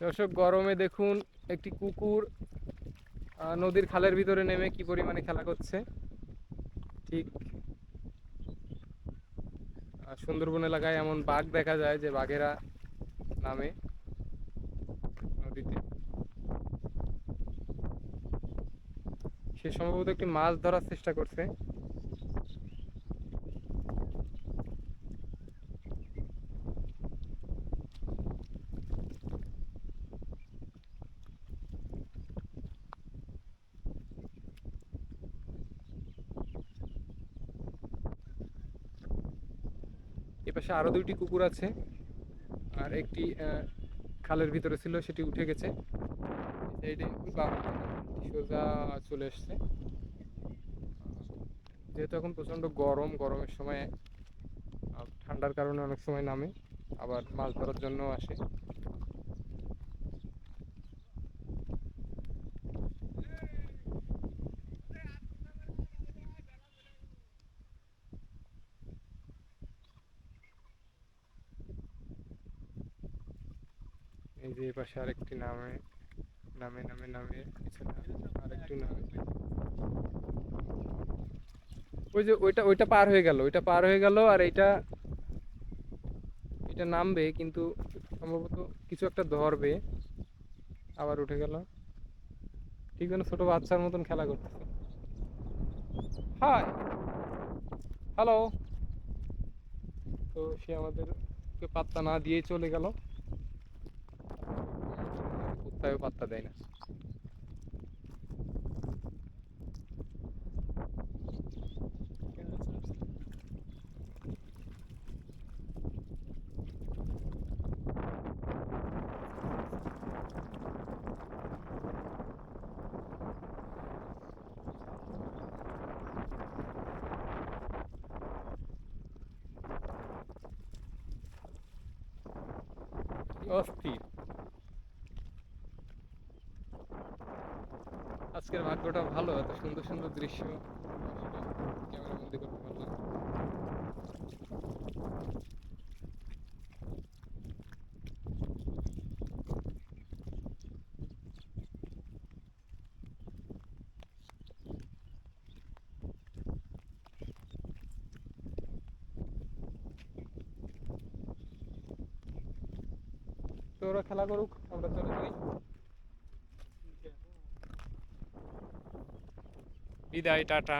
দর্শক, গরমে দেখুন একটি কুকুর নদীর খালের ভিতরে নেমে কি পরিমাণে খেলা করছে। ঠিক সুন্দরবন এলাকায় এমন বাঘ দেখা যায় যে বাঘেরা নামে নদীতে। সে সম্ভবত একটি মাছ ধরার চেষ্টা করছে। এপাশে আরো দুইটি কুকুর আছে, আর একটি খালের ভিতরে ছিল, সেটি উঠে গেছে। এই সাইডে সোজা চলে এসছে। যেহেতু এখন প্রচন্ড গরম, গরমের সময় ঠান্ডার কারণে অনেক সময় নামে, আবার মাছ ধরার জন্য আসে। এই যে এপাশে আরেকটি নামে, নামে নামে নামে পিছনে আরেকটু নামে। ওই যে ওইটা ওইটা পার হয়ে গেল, ওইটা পার হয়ে গেল, আর এইটা এটা নামবে কিন্তু সম্ভবত কিছু একটা ধরবে। আবার উঠে গেল, ঠিক যেন ছোট বাচ্চার মতন খেলা করতেছে। Hi, hello. তো সে আমাদেরকে পাত্তা না দিয়ে চলে গেল। কুত্তায়ও পাত্তা দেয় না। অস্থির। আজকের ভাগ্যটা ভালো, এত সুন্দর সুন্দর দৃশ্য ক্যামেরা বন্দি করতে পারলাম। তো ওরা খেলা করুক, আমরা চলে যাই। বিদায়, টাটা।